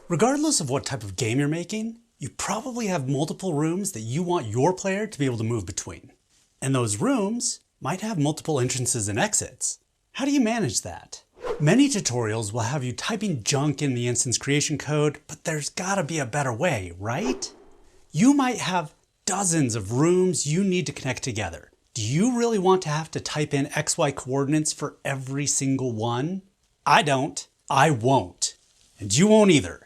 Regardless of what type of game you're making, you probably have multiple rooms that you want your player to be able to move between. And those rooms might have multiple entrances and exits. How do you manage that? Many tutorials will have you typing junk in the instance creation code, but there's gotta be a better way, right? You might have dozens of rooms you need to connect together. Do you really want to have to type in XY coordinates for every single one? I don't. I won't. And you won't either.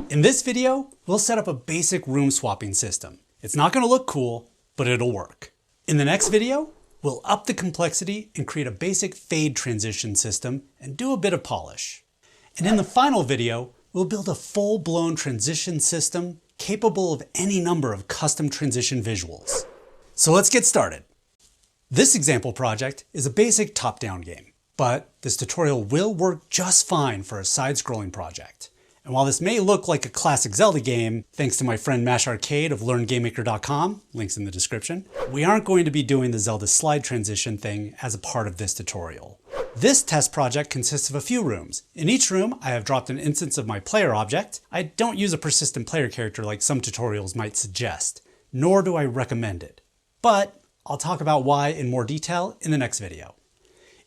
In this video, we'll set up a basic room swapping system. It's not gonna look cool, but it'll work. In the next video, we'll up the complexity and create a basic fade transition system and do a bit of polish. And in the final video, we'll build a full-blown transition system capable of any number of custom transition visuals. So let's get started. This example project is a basic top-down game, but this tutorial will work just fine for a side-scrolling project. And while this may look like a classic Zelda game, thanks to my friend Mash Arcade of LearnGameMaker.com, links in the description, we aren't going to be doing the Zelda slide transition thing as a part of this tutorial. This test project consists of a few rooms. In each room, I have dropped an instance of my player object. I don't use a persistent player character like some tutorials might suggest, nor do I recommend it. But I'll talk about why in more detail in the next video.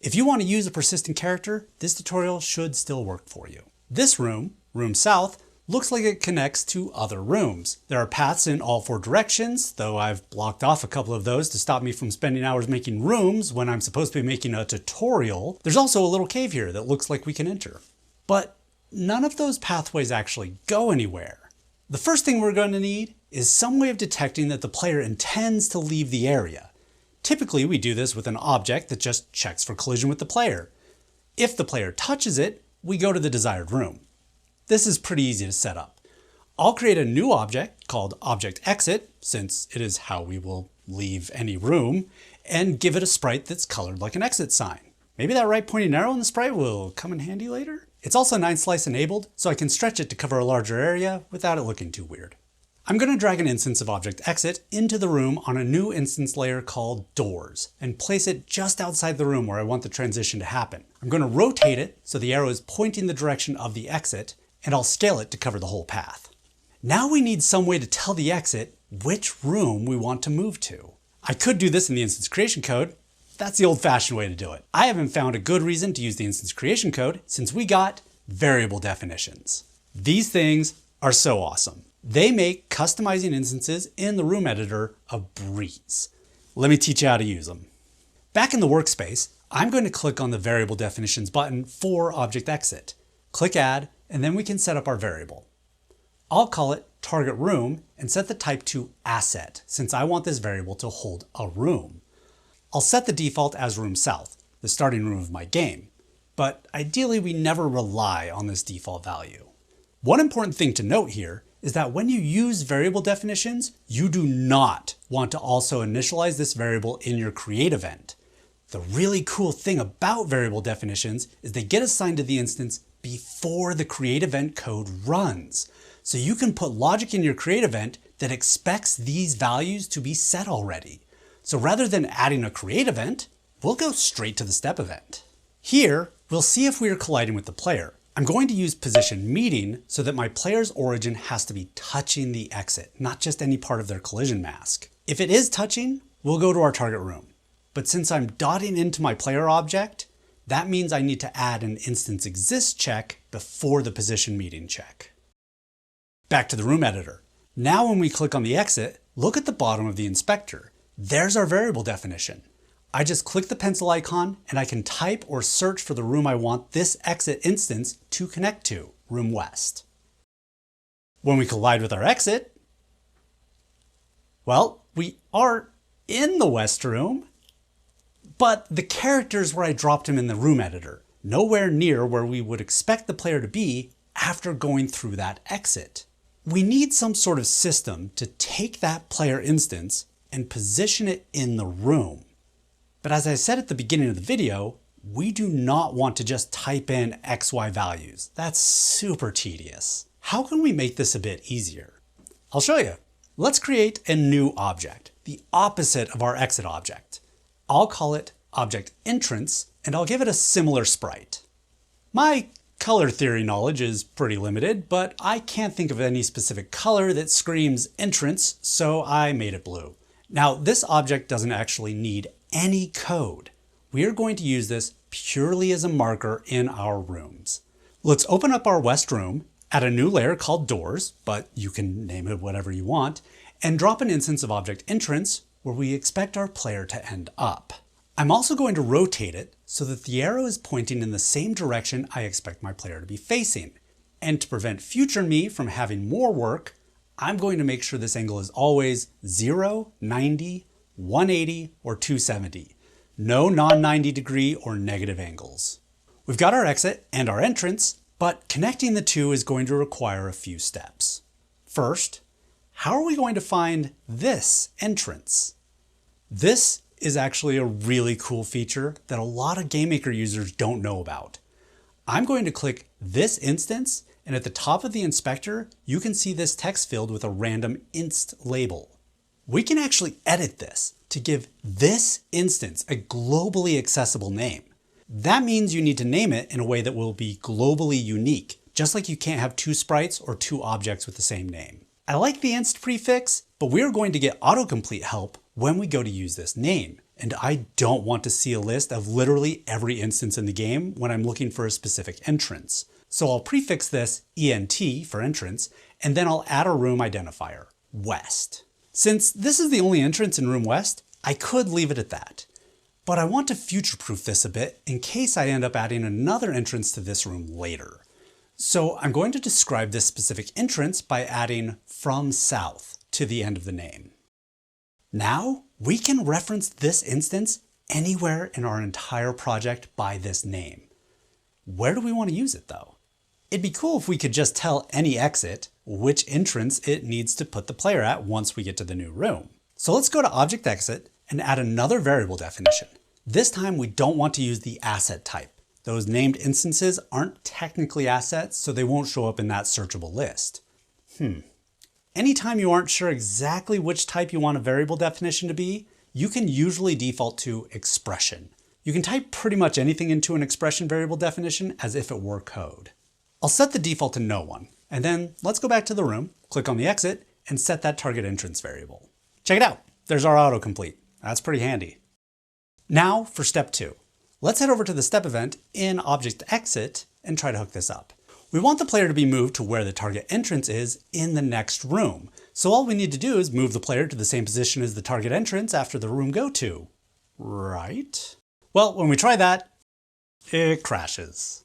If you want to use a persistent character, this tutorial should still work for you. This room, Room South, looks like it connects to other rooms. There are paths in all four directions, though I've blocked off a couple of those to stop me from spending hours making rooms when I'm supposed to be making a tutorial. There's also a little cave here that looks like we can enter. But none of those pathways actually go anywhere. The first thing we're going to need is some way of detecting that the player intends to leave the area. Typically, we do this with an object that just checks for collision with the player. If the player touches it, we go to the desired room. This is pretty easy to set up. I'll create a new object called Object Exit, since it is how we will leave any room, and give it a sprite that's colored like an exit sign. Maybe that right pointing arrow in the sprite will come in handy later? It's also 9-slice enabled, so I can stretch it to cover a larger area without it looking too weird. I'm going to drag an instance of Object Exit into the room on a new instance layer called Doors, and place it just outside the room where I want the transition to happen. I'm going to rotate it so the arrow is pointing the direction of the exit, and I'll scale it to cover the whole path. Now we need some way to tell the exit which room we want to move to. I could do this in the instance creation code. That's the old-fashioned way to do it. I haven't found a good reason to use the instance creation code since we got variable definitions. These things are so awesome. They make customizing instances in the room editor a breeze. Let me teach you how to use them. Back in the workspace, I'm going to click on the variable definitions button for Object Exit. Click Add, and then we can set up our variable. I'll call it target room and set the type to asset, since I want this variable to hold a room. I'll set the default as Room South, the starting room of my game, but ideally we never rely on this default value. One important thing to note here is that when you use variable definitions, you do not want to also initialize this variable in your create event. The really cool thing about variable definitions is they get assigned to the instance before the create event code runs. So you can put logic in your create event that expects these values to be set already. So rather than adding a create event, we'll go straight to the step event. Here, we'll see if we are colliding with the player. I'm going to use position meeting so that my player's origin has to be touching the exit, not just any part of their collision mask. If it is touching, we'll go to our target room. But since I'm dotting into my player object, that means I need to add an instance exists check before the position meeting check. Back to the room editor. Now when we click on the exit, look at the bottom of the inspector. There's our variable definition. I just click the pencil icon and I can type or search for the room I want this exit instance to connect to, Room West. When we collide with our exit, well, we are in the West room, but the character's where I dropped him in the room editor, nowhere near where we would expect the player to be after going through that exit. We need some sort of system to take that player instance and position it in the room. But as I said at the beginning of the video, we do not want to just type in XY values. That's super tedious. How can we make this a bit easier? I'll show you. Let's create a new object, the opposite of our exit object. I'll call it Object Entrance, and I'll give it a similar sprite. My Color theory knowledge is pretty limited, but I can't think of any specific color that screams entrance, so I made it blue. Now, this object doesn't actually need any code. We are going to use this purely as a marker in our rooms. Let's open up our west room, add a new layer called doors, but you can name it whatever you want, and drop an instance of object entrance where we expect our player to end up. I'm also going to rotate it so that the arrow is pointing in the same direction I expect my player to be facing. And to prevent future me from having more work, I'm going to make sure this angle is always 0, 90, 180, or 270. No non-90 degree or negative angles. We've got our exit and our entrance, but connecting the two is going to require a few steps. First, how are we going to find this entrance? This is actually a really cool feature that a lot of GameMaker users don't know about. I'm going to click this instance, and at the top of the inspector, you can see this text field with a random inst label. We can actually edit this to give this instance a globally accessible name. That means you need to name it in a way that will be globally unique, just like you can't have two sprites or two objects with the same name. I like the inst prefix, but we're going to get autocomplete help when we go to use this name. And I don't want to see a list of literally every instance in the game when I'm looking for a specific entrance. So I'll prefix this ENT for entrance, and then I'll add a room identifier, west. Since this is the only entrance in room west, I could leave it at that. But I want to future-proof this a bit in case I end up adding another entrance to this room later. So I'm going to describe this specific entrance by adding from south to the end of the name. Now we can reference this instance anywhere in our entire project by this name. Where do we want to use it though? It'd be cool if we could just tell any exit which entrance it needs to put the player at once we get to the new room. So let's go to object exit and add another variable definition. This time we don't want to use the asset type. Those named instances aren't technically assets, so they won't show up in that searchable list. Anytime you aren't sure exactly which type you want a variable definition to be, you can usually default to expression. You can type pretty much anything into an expression variable definition as if it were code. I'll set the default to no one, and then let's go back to the room, click on the exit, and set that target entrance variable. Check it out, there's our autocomplete. That's pretty handy. Now for step 2. Let's head over to the step event in object exit and try to hook this up. We want the player to be moved to where the target entrance is in the next room. So all we need to do is move the player to the same position as the target entrance after the room go to. Right? Well, when we try that, it crashes.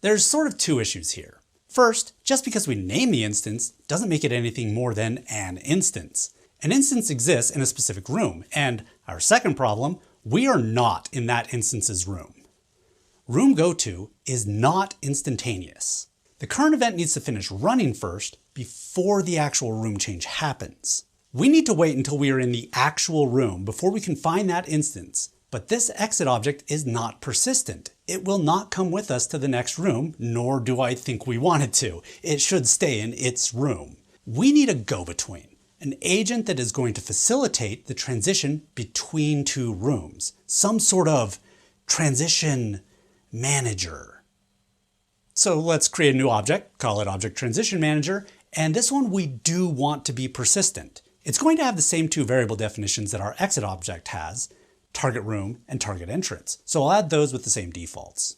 There's sort of two issues here. First, just because we name the instance doesn't make it anything more than an instance. An instance exists in a specific room, and our second problem, we are not in that instance's room. Room goto is not instantaneous. The current event needs to finish running first before the actual room change happens. We need to wait until we are in the actual room before we can find that instance, but this exit object is not persistent. It will not come with us to the next room, nor do I think we want it to. It should stay in its room. We need a go-between. An agent that is going to facilitate the transition between two rooms. Some sort of transition manager. So let's create a new object, call it Object Transition Manager, and this one we do want to be persistent. It's going to have the same two variable definitions that our exit object has, target room and target entrance. So I'll add those with the same defaults.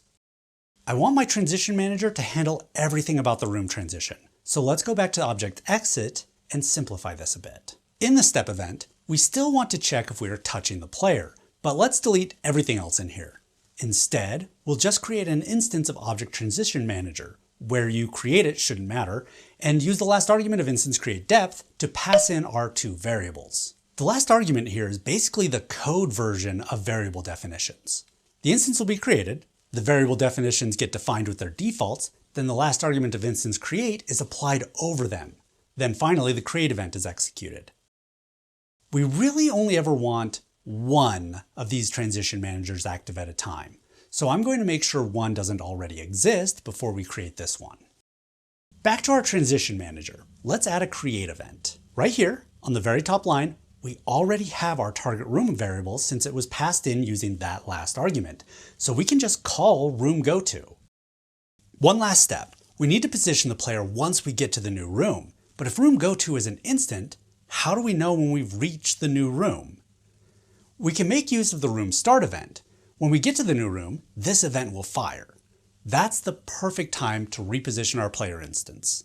I want my transition manager to handle everything about the room transition. So let's go back to Object Exit and simplify this a bit. In the step event, we still want to check if we are touching the player, but let's delete everything else in here. Instead, we'll just create an instance of Object Transition Manager. Where you create it shouldn't matter, and use the last argument of instance create depth to pass in our two variables. The last argument here is basically the code version of variable definitions. The instance will be created, the variable definitions get defined with their defaults, then the last argument of instance create is applied over them. Then finally, the create event is executed. We really only ever want one of these transition managers active at a time. So I'm going to make sure one doesn't already exist before we create this one. Back to our transition manager, let's add a create event. Right here, on the very top line, we already have our target room variable since it was passed in using that last argument. So we can just call room goto. One last step. We need to position the player once we get to the new room. But if room go to is an instant, how do we know when we've reached the new room? We can make use of the room start event. When we get to the new room, this event will fire. That's the perfect time to reposition our player instance.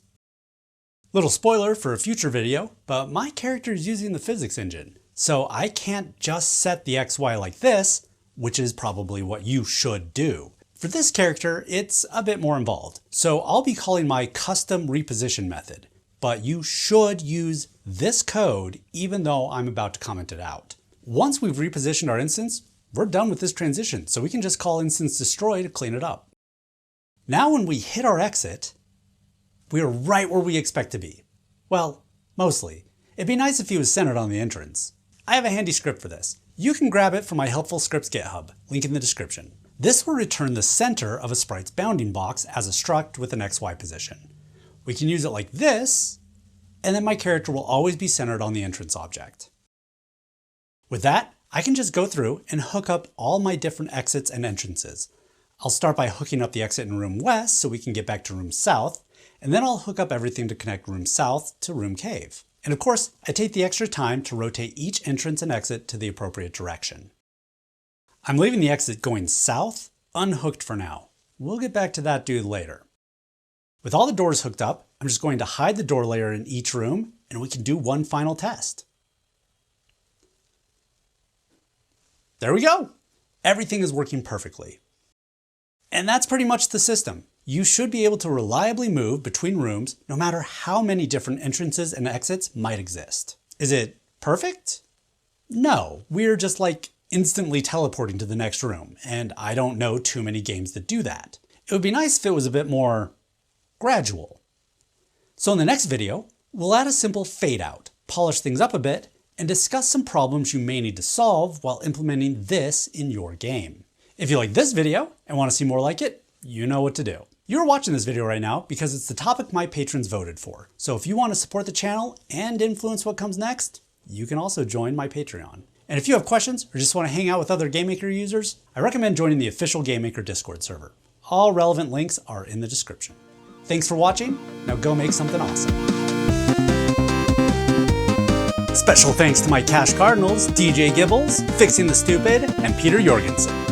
Little spoiler for a future video, but my character is using the physics engine, so I can't just set the XY like this, which is probably what you should do. For this character, it's a bit more involved, so I'll be calling my custom reposition method, but you should use this code even though I'm about to comment it out. Once we've repositioned our instance, we're done with this transition, so we can just call instance destroy to clean it up. Now when we hit our exit, we are right where we expect to be. Well, mostly. It'd be nice if he was centered on the entrance. I have a handy script for this. You can grab it from my Helpful Scripts GitHub, link in the description. This will return the center of a sprite's bounding box as a struct with an XY position. We can use it like this, and then my character will always be centered on the entrance object. With that, I can just go through and hook up all my different exits and entrances. I'll start by hooking up the exit in room west so we can get back to room south, and then I'll hook up everything to connect room south to room cave. And of course, I take the extra time to rotate each entrance and exit to the appropriate direction. I'm leaving the exit going south unhooked for now. We'll get back to that dude later. With all the doors hooked up, I'm just going to hide the door layer in each room, and we can do one final test. There we go! Everything is working perfectly. And that's pretty much the system. You should be able to reliably move between rooms no matter how many different entrances and exits might exist. Is it perfect? No, we're just like instantly teleporting to the next room, and I don't know too many games that do that. It would be nice if it was a bit more gradual. So in the next video, we'll add a simple fade out, polish things up a bit, and discuss some problems you may need to solve while implementing this in your game. If you like this video and want to see more like it, you know what to do. You're watching this video right now because it's the topic my patrons voted for. So if you want to support the channel and influence what comes next, you can also join my Patreon. And if you have questions or just want to hang out with other GameMaker users, I recommend joining the official GameMaker Discord server. All relevant links are in the description. Thanks for watching. Now go make something awesome. Special thanks to my Cash Cardinals, DJ Gibbles, Fixing the Stupid, and Peter Jorgensen.